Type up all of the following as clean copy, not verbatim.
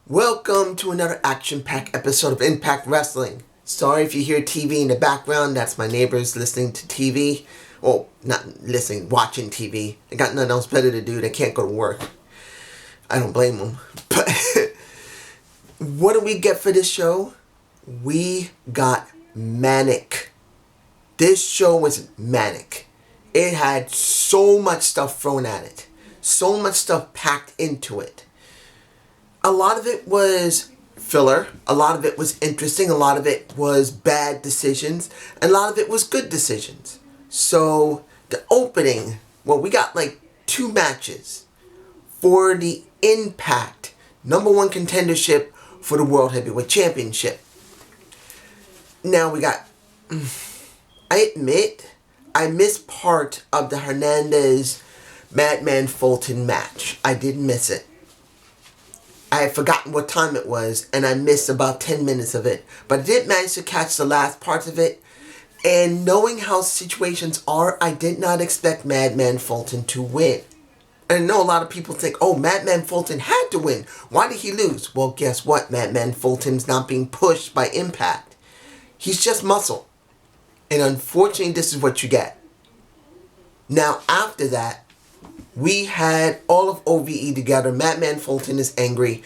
Welcome to another action-packed episode of Impact Wrestling. Sorry if you hear TV in the background, that's my neighbors listening to TV. Well, not listening, watching TV. They got nothing else better to do, they can't go to work. I don't blame them. But what do we get for this show? We got Manic. This show was manic. It had so much stuff thrown at it. So much stuff packed into it. A lot of it was filler, a lot of it was interesting, a lot of it was bad decisions, and a lot of it was good decisions. So the opening, well, we got like 2 matches for the Impact #1 contendership for the World Heavyweight Championship. Now we got, I admit, I missed part of the Hernandez Madman Fulton match. I did miss it. I had forgotten what time it was, and I missed about 10 minutes of it. But I did manage to catch the last parts of it. And knowing how situations are, I did not expect Madman Fulton to win. And I know a lot of people think, oh, Madman Fulton had to win. Why did he lose? Well, guess what? Madman Fulton's not being pushed by Impact. He's just muscle. And unfortunately, this is what you get. Now, after that, we had all of OVE together. Madman Fulton is angry.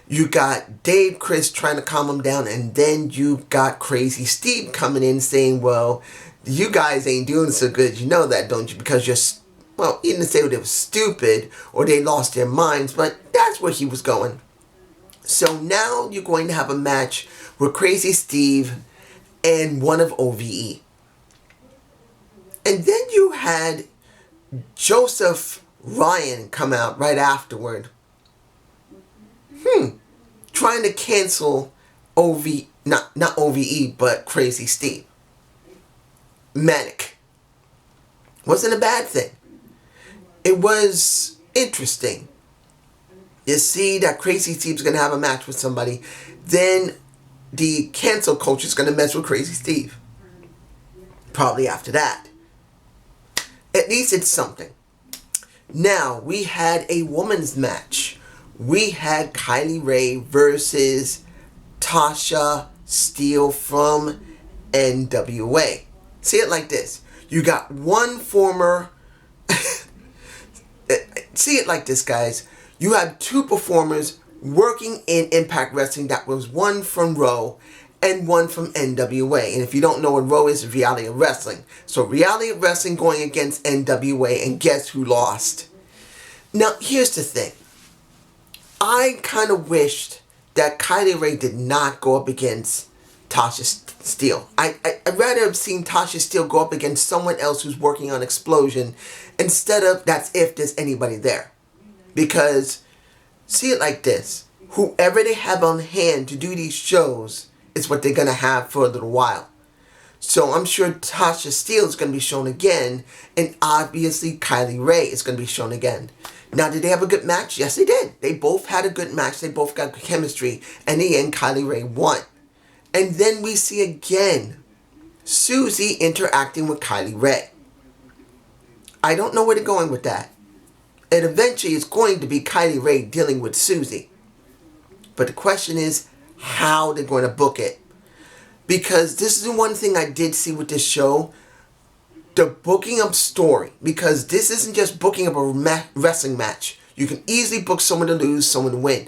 You got Dave Chris trying to calm him down. And then you got Crazy Steve coming in saying, well, you guys ain't doing so good. You know that, don't you? Because you're, well, he didn't say they were stupid or they lost their minds. But that's where he was going. So now you're going to have a match with Crazy Steve and one of OVE. And then you had Joseph Ryan come out right afterward. Trying to cancel not OVE, but Crazy Steve. Manic. Wasn't a bad thing. It was interesting. You see that Crazy Steve's going to have a match with somebody. Then the cancel coach is going to mess with Crazy Steve. Probably after that. At least it's something. Now, we had a women's match. We had Kylie Ray versus Tasha Steele from NWA. See it like this. You got one former... See it like this, guys. You have 2 performers working in Impact Wrestling. That was one from Raw and one from NWA. And if you don't know what Raw is, Reality of Wrestling. So Reality of Wrestling going against NWA, and guess who lost? Now, here's the thing. I kind of wished that Kylie Ray did not go up against Tasha Steele. I'd rather have seen Tasha Steele go up against someone else who's working on Explosion instead of that's if there's anybody there. Because, see it like this. Whoever they have on hand to do these shows is what they're going to have for a little while. So I'm sure Tasha Steele is going to be shown again, and obviously Kylie Ray is going to be shown again. Now, did they have a good match? Yes, they did. They both had a good match. They both got good chemistry. And in the end, Kylie Ray won. And then we see again Susie interacting with Kylie Ray. I don't know where they're going with that. And eventually it's going to be Kylie Ray dealing with Susie. But the question is how they're going to book it. Because this is the one thing I did see with this show. The booking of story. Because this isn't just booking up a wrestling match. You can easily book someone to lose, someone to win.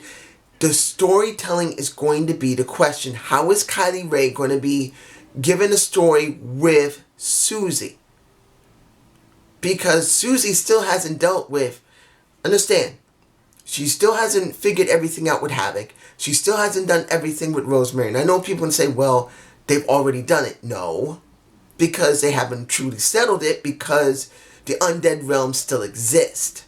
The storytelling is going to be the question. How is Kylie Ray going to be given a story with Susie? Because Susie still hasn't dealt with... Understand. She still hasn't figured everything out with Havoc. She still hasn't done everything with Rosemary. And I know people can say, well, they've already done it. No. Because they haven't truly settled it, because the Undead Realm still exists.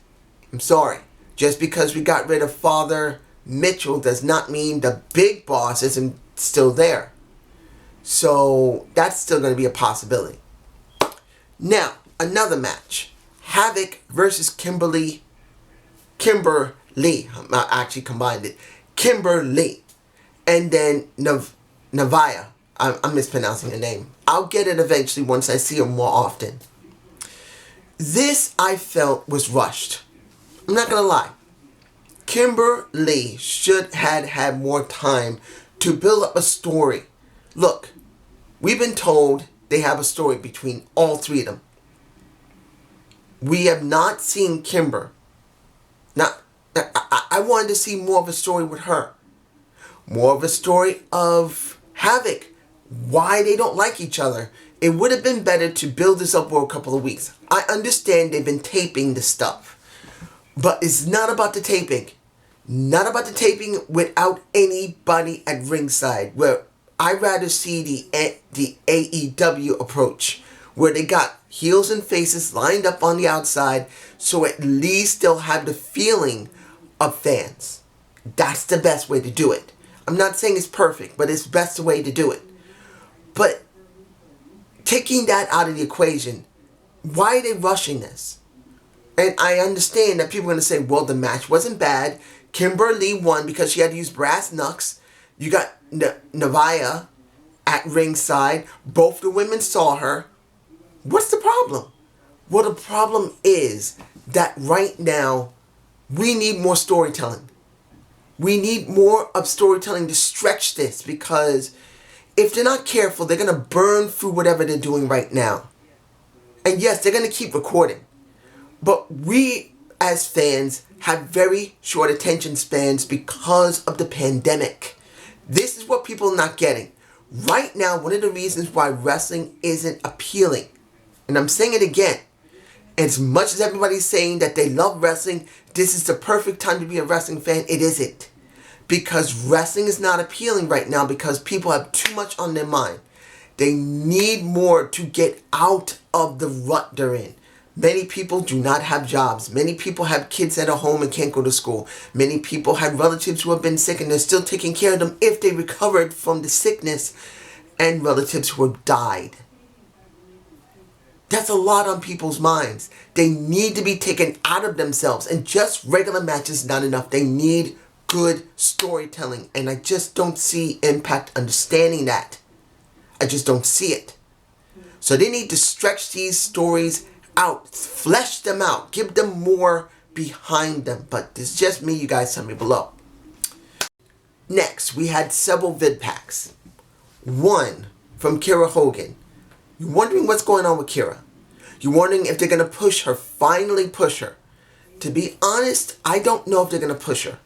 I'm sorry. Just because we got rid of Father Mitchell does not mean the big boss isn't still there. So that's still going to be a possibility. Now, another match. Havoc versus Kimberly. I actually combined it. Kimberly. And then Navia. I'm mispronouncing the name. I'll get it eventually once I see her more often. This, I felt, was rushed. I'm not going to lie. Kimberly should have had more time to build up a story. Look, we've been told they have a story between all three of them. We have not seen Kimber. Now, I wanted to see more of a story with her. More of a story of Havoc. Why they don't like each other. It would have been better to build this up over a couple of weeks. I understand they've been taping the stuff. But it's not about the taping. Not about the taping without anybody at ringside. Where I'd rather see the AEW approach. Where they got heels and faces lined up on the outside. So at least they'll have the feeling of fans. That's the best way to do it. I'm not saying it's perfect, but it's the best way to do it. But taking that out of the equation, why are they rushing this? And I understand that people are going to say, well, the match wasn't bad. Kimberly won because she had to use brass knucks. You got Navia at ringside. Both the women saw her. What's the problem? Well, the problem is that right now, we need more storytelling. We need more of storytelling to stretch this, because if they're not careful, they're going to burn through whatever they're doing right now. And yes, they're going to keep recording. But we, as fans, have very short attention spans because of the pandemic. This is what people are not getting. Right now, one of the reasons why wrestling isn't appealing, and I'm saying it again, as much as everybody's saying that they love wrestling, this is the perfect time to be a wrestling fan, it isn't. Because wrestling is not appealing right now because people have too much on their mind. They need more to get out of the rut they're in. Many people do not have jobs. Many people have kids at home and can't go to school. Many people have relatives who have been sick and they're still taking care of them if they recovered from the sickness, and relatives who have died. That's a lot on people's minds. They need to be taken out of themselves, and just regular matches is not enough. They need good storytelling, and I just don't see Impact understanding that. I just don't see it. So they need to stretch these stories out, flesh them out, give them more behind them. But this is just me. You guys tell me below. Next, we had several vid packs. One from Kira Hogan. You're wondering what's going on with Kira. You're wondering if they're going to push her, finally push her. To be honest, I don't know if they're going to push her.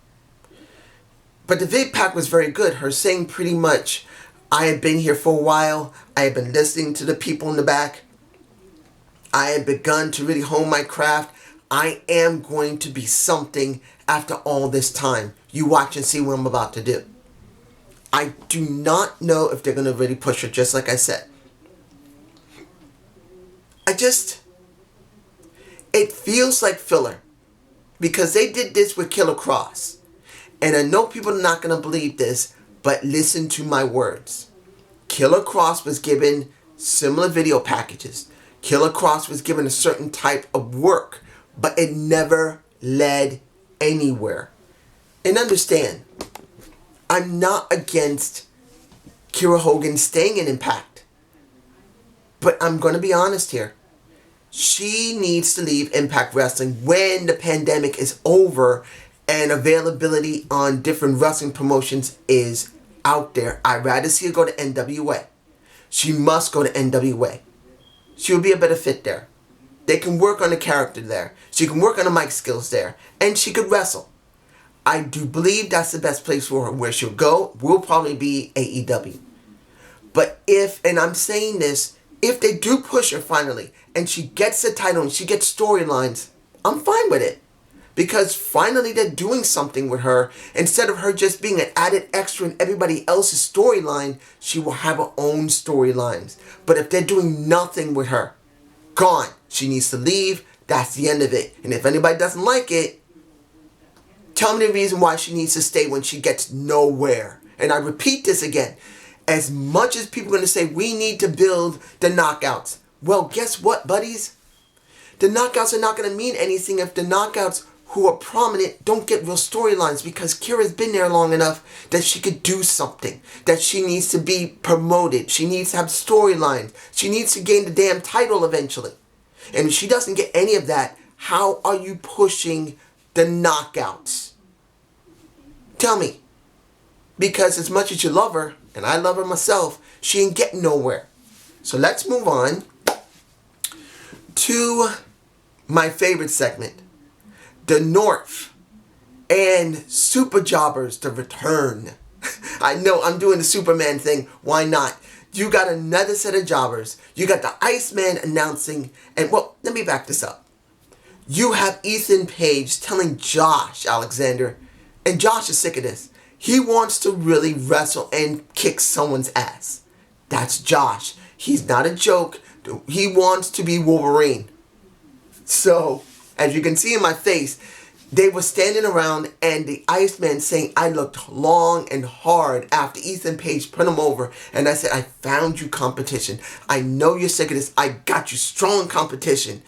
But the vid pack was very good. Her saying pretty much, I have been here for a while. I have been listening to the people in the back. I have begun to really hone my craft. I am going to be something after all this time. You watch and see what I'm about to do. I do not know if they're going to really push her, just like I said. It feels like filler. Because they did this with Killer Cross. And I know people are not going to believe this, but listen to my words. Killer Cross was given similar video packages. Killer Cross was given a certain type of work, but it never led anywhere. And understand, I'm not against Kira Hogan staying in Impact. But I'm going to be honest here. She needs to leave Impact Wrestling when the pandemic is over and availability on different wrestling promotions is out there. I'd rather see her go to NWA. She must go to NWA. She will be a better fit there. They can work on the character there. She can work on the mic skills there. And she could wrestle. I do believe that's the best place for her. Where she'll go will probably be AEW. But and I'm saying this, if they do push her finally, and she gets the title and she gets storylines, I'm fine with it. Because finally they're doing something with her. Instead of her just being an added extra in everybody else's storyline, she will have her own storylines. But if they're doing nothing with her, gone. She needs to leave. That's the end of it. And if anybody doesn't like it, tell me the reason why she needs to stay when she gets nowhere. And I repeat this again. As much as people are going to say we need to build the knockouts. Well, guess what, buddies? The knockouts are not going to mean anything if the knockouts who are prominent don't get real storylines, because Kira's been there long enough that she could do something. That she needs to be promoted. She needs to have storylines. She needs to gain the damn title eventually. And if she doesn't get any of that, how are you pushing the knockouts? Tell me. Because as much as you love her, and I love her myself, she ain't getting nowhere. So let's move on to my favorite segment. The North and Super Jobbers, the return. I know I'm doing the Superman thing. Why not? You got another set of jobbers. You got the Iceman announcing, and well, let me back this up. You have Ethan Page telling Josh Alexander, and Josh is sick of this. He wants to really wrestle and kick someone's ass. That's Josh. He's not a joke. He wants to be Wolverine. So, as you can see in my face, they were standing around and the Iceman saying, I looked long and hard after Ethan Page put him over. And I said, I found you competition. I know you're sick of this. I got you strong competition.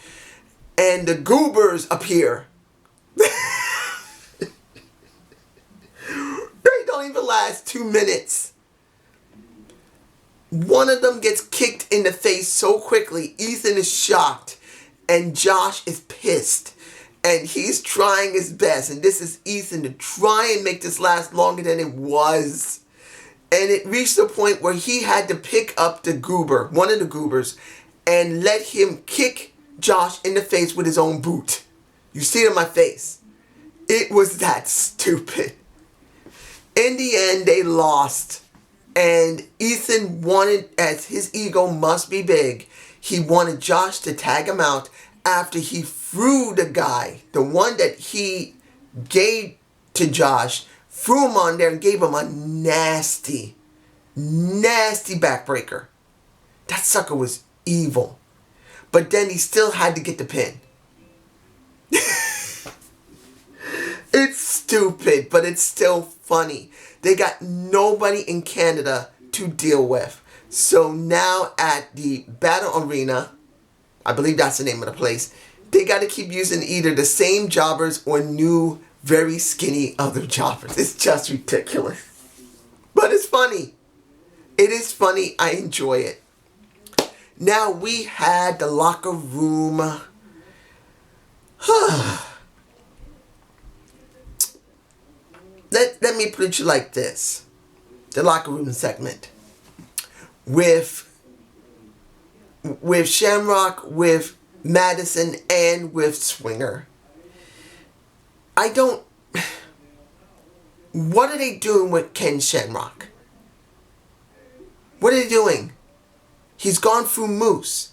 And the goobers appear. They don't even last 2 minutes. One of them gets kicked in the face so quickly, Ethan is shocked. And Josh is pissed. And he's trying his best. And this is Ethan to try and make this last longer than it was. And it reached the point where he had to pick up the goober, one of the goobers, and let him kick Josh in the face with his own boot. You see it in my face. It was that stupid. In the end, they lost. And Ethan wanted, as his ego must be big, he wanted Josh to tag him out after he threw the guy, the one that he gave to Josh, threw him on there and gave him a nasty, nasty backbreaker. That sucker was evil. But then he still had to get the pin. It's stupid, but it's still funny. They got nobody in Canada to deal with. So now at the Battle Arena, I believe that's the name of the place, they got to keep using either the same jobbers or new, very skinny other jobbers. It's just ridiculous. But it's funny. It is funny. I enjoy it. Now we had the locker room. Let me put it like this. The locker room segment. With Shamrock, with Madison, and with Swinger. What are they doing with Ken Shamrock? What are they doing? He's gone through Moose.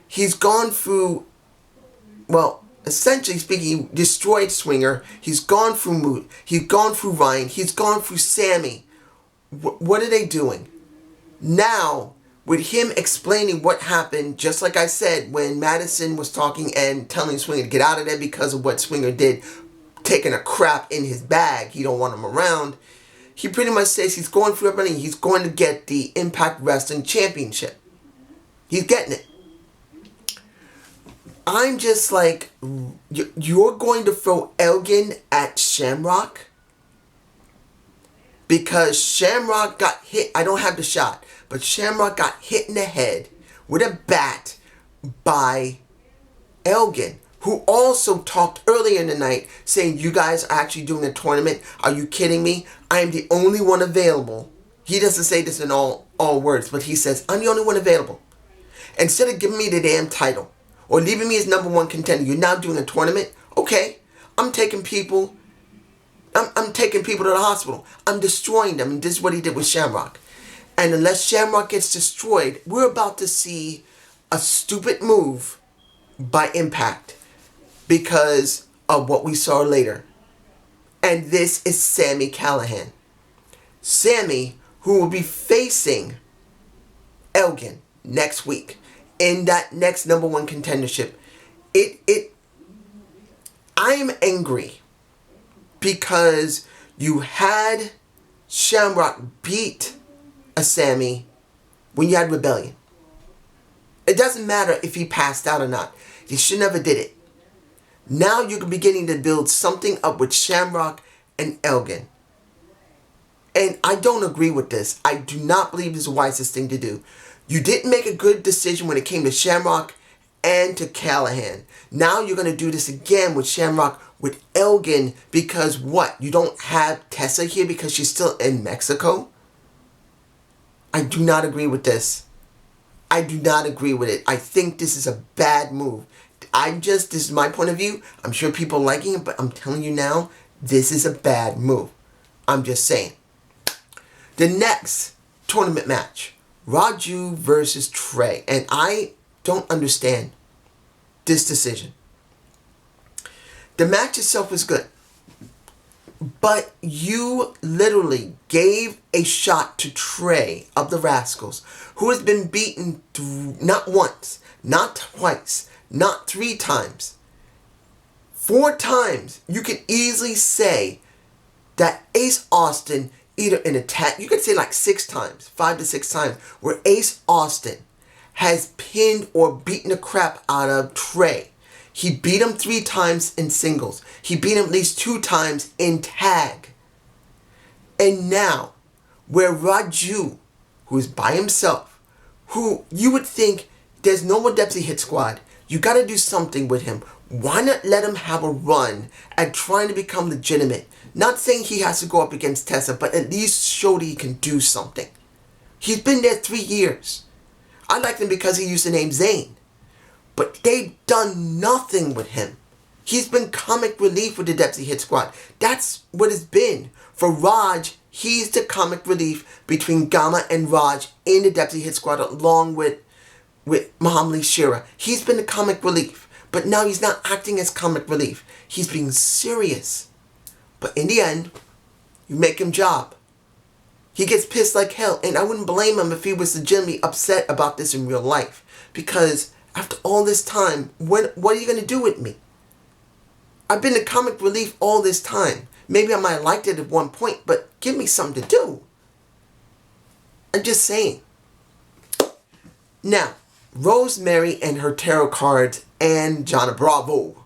He's gone through, well, essentially speaking, he destroyed Swinger. He's gone through Moose. He's gone through Ryan. He's gone through Sammy. What are they doing? Now, with him explaining what happened, just like I said, when Madison was talking and telling Swinger to get out of there because of what Swinger did, taking a crap in his bag, he don't want him around, he pretty much says he's going through everything. He's going to get the Impact Wrestling Championship. He's getting it. I'm just like, you're going to throw Elgin at Shamrock? Because Shamrock got hit, I don't have the shot, but Shamrock got hit in the head with a bat by Elgin, who also talked earlier in the night saying, you guys are actually doing a tournament. Are you kidding me? I am the only one available. He doesn't say this in all words, but he says, I'm the only one available. Instead of giving me the damn title or leaving me as number one contender, you're now doing a tournament? Okay, I'm taking people to the hospital. I'm destroying them, and this is what he did with Shamrock. And unless Shamrock gets destroyed, we're about to see a stupid move by Impact because of what we saw later. And this is Sami Callihan. Sami, who will be facing Elgin next week in that next number one contendership. I am angry because you had Shamrock beat a Sami when you had Rebellion. It doesn't matter if he passed out or not. You should never did it. Now you're beginning to build something up with Shamrock and Elgin. And I don't agree with this. I do not believe this is the wisest thing to do. You didn't make a good decision when it came to Shamrock and to Callahan. Now you're going to do this again with Shamrock, with Elgin, because what? You don't have Tessa here because she's still in Mexico? I do not agree with this. I do not agree with it. I think this is a bad move. This is my point of view. I'm sure people are liking it, but I'm telling you now, this is a bad move. I'm just saying. The next tournament match, Raju versus Trey. And I don't understand this decision. The match itself was good. But you literally gave a shot to Trey of the Rascals, who has been beaten not once, not twice, not 3 times, 4 times. You can easily say that Ace Austin, either in a tag, you could say like 6 times, 5 to 6 times, where Ace Austin has pinned or beaten the crap out of Trey. He beat him 3 times in singles. He beat him at least 2 times in tag. And now, where Raju, who is by himself, who you would think there's no more Depsy Hit Squad, you got to do something with him. Why not let him have a run at trying to become legitimate? Not saying he has to go up against Tessa, but at least show that he can do something. He's been there 3 years. I liked him because he used the name Zayn. But they've done nothing with him. He's been comic relief with the Depsy Hit Squad. That's what it's been. For Raj, he's the comic relief between Gamma and Raj in the Depsy Hit Squad along with Muhammad Ali Shira. He's been the comic relief. But now he's not acting as comic relief. He's being serious. But in the end, you make him job. He gets pissed like hell. And I wouldn't blame him if he was legitimately upset about this in real life. Because after all this time, what are you going to do with me? I've been the comic relief all this time. Maybe I might have liked it at one point, but give me something to do. I'm just saying. Now, Rosemary and her tarot cards and Jana Bravo.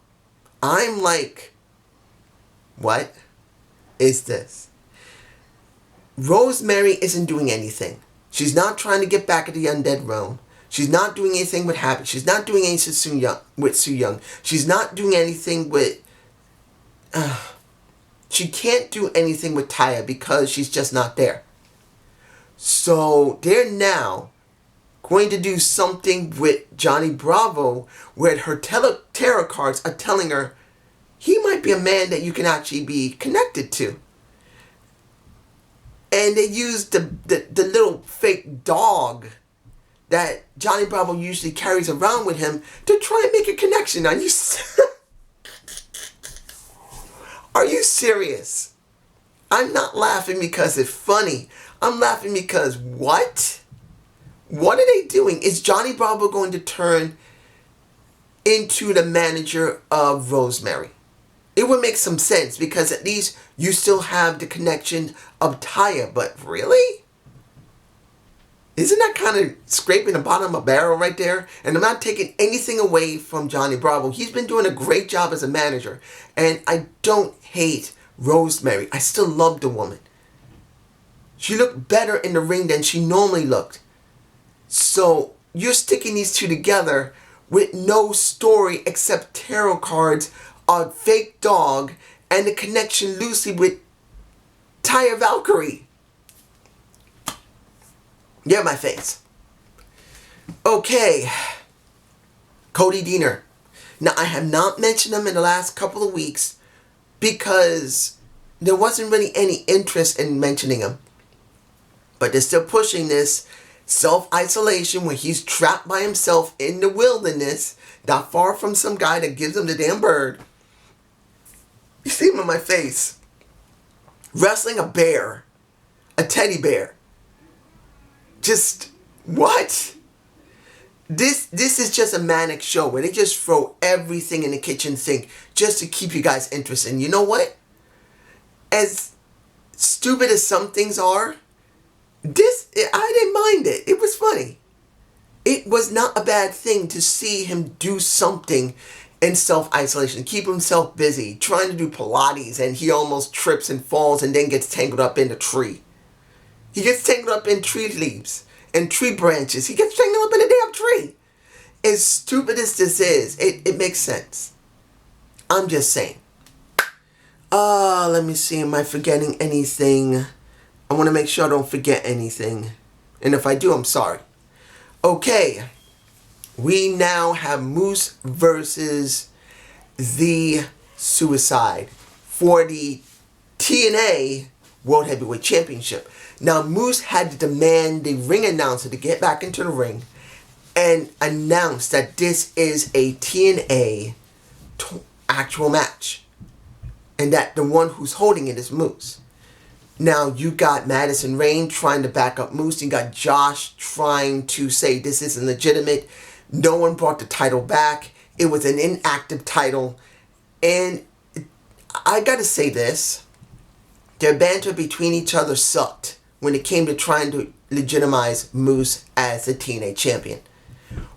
I'm like, what is this? Rosemary isn't doing anything. She's not trying to get back at the undead realm. She's not doing anything with Happy. She's not doing anything with Su Yung. She's not doing anything with... she can't do anything with Taya because she's just not there. So they're now going to do something with Johnny Bravo where her tarot cards are telling her he might be a man that you can actually be connected to. And they use the little fake dog that Johnny Bravo usually carries around with him to try and make a connection. Are you serious? I'm not laughing because it's funny. I'm laughing because what? What are they doing? Is Johnny Bravo going to turn into the manager of Rosemary? It would make some sense because at least you still have the connection of Taya. But really? Isn't that kind of scraping the bottom of a barrel right there? And I'm not taking anything away from Johnny Bravo. He's been doing a great job as a manager. And I don't hate Rosemary. I still love the woman. She looked better in the ring than she normally looked. So you're sticking these two together with no story except tarot cards, a fake dog, and the connection loosely with Taya Valkyrie. Yeah, my face. Okay. Cody Deaner. Now, I have not mentioned him in the last couple of weeks because there wasn't really any interest in mentioning him. But they're still pushing this self-isolation when he's trapped by himself in the wilderness, not far from some guy that gives him the damn bird. You see him in my face. Wrestling a bear. A teddy bear. Just, what? This is just a Manic show where they just throw everything in the kitchen sink just to keep you guys interested. And you know what? As stupid as some things are, I didn't mind it. It was funny. It was not a bad thing to see him do something in self-isolation, keep himself busy, trying to do Pilates, and he almost trips and falls and then gets tangled up in a tree. He gets tangled up in tree leaves and tree branches. He gets tangled up in a damn tree. as stupid as this is, it makes sense. I'm just saying. Let me see. Am I forgetting anything? I want to make sure I don't forget anything. And if I do, I'm sorry. Okay. We now have Moose versus the Suicide for the TNA World Heavyweight Championship. Now, Moose had to demand the ring announcer to get back into the ring and announce that this is a TNA actual match. And that the one who's holding it is Moose. Now, you got Madison Rayne trying to back up Moose. You got Josh trying to say this isn't legitimate. No one brought the title back. It was an inactive title. And I gotta say this. Their banter between each other sucked when it came to trying to legitimize Moose as the TNA champion.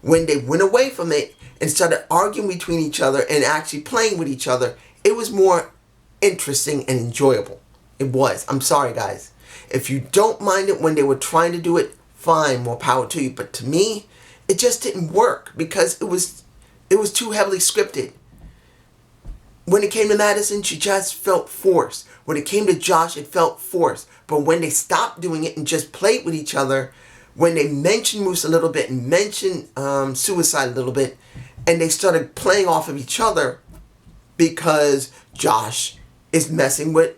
When they went away from it and started arguing between each other and actually playing with each other, it was more interesting and enjoyable. It was. I'm sorry, guys. If you don't mind it when they were trying to do it, fine, more power to you. But to me, it just didn't work because it was too heavily scripted. When it came to Madison, she just felt forced. When it came to Josh, it felt forced. But when they stopped doing it and just played with each other, when they mentioned Moose a little bit and mentioned Suicide a little bit, and they started playing off of each other because Josh is messing with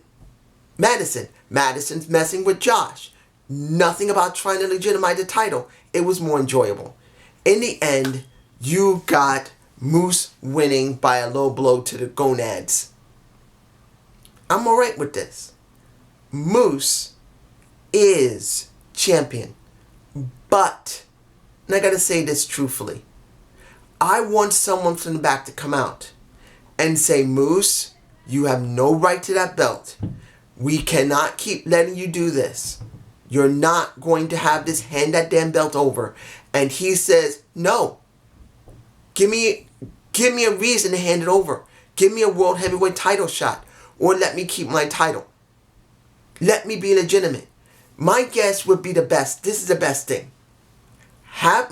Madison. Madison's messing with Josh. Nothing about trying to legitimize the title. It was more enjoyable. In the end, you got Moose winning by a low blow to the gonads. I'm alright with this. Moose is champion. But, and I gotta say this truthfully, I want someone from the back to come out and say, Moose, you have no right to that belt. We cannot keep letting you do this. You're not going to have this, hand that damn belt over. And he says, no. Give me a reason to hand it over. Give me a world heavyweight title shot. Or let me keep my title. Let me be legitimate. My guess would be the best. This is the best thing. Have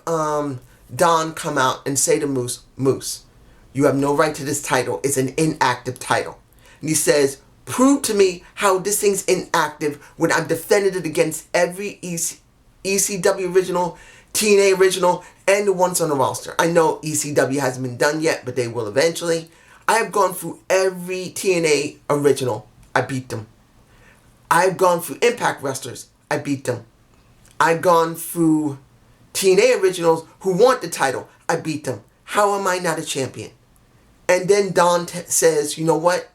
Don come out and say to Moose, you have no right to this title. It's an inactive title. And he says, prove to me how this thing's inactive when I've defended it against every ECW original, TNA original, and the ones on the roster. I know ECW hasn't been done yet, but they will eventually. I have gone through every TNA original. I beat them. I've gone through Impact wrestlers. I beat them. I've gone through TNA originals who want the title. I beat them. How am I not a champion? And then Don says, you know what?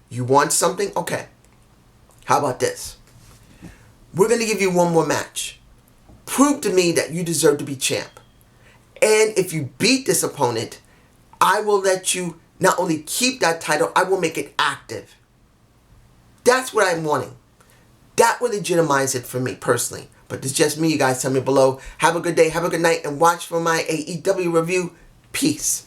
You want something? Okay. How about this? We're going to give you one more match. Prove to me that you deserve to be champ. And if you beat this opponent, I will let you not only keep that title, I will make it active. That's what I'm wanting. That will legitimize it for me personally. But it's just me. You guys tell me below. Have a good day. Have a good night. And watch for my AEW review. Peace.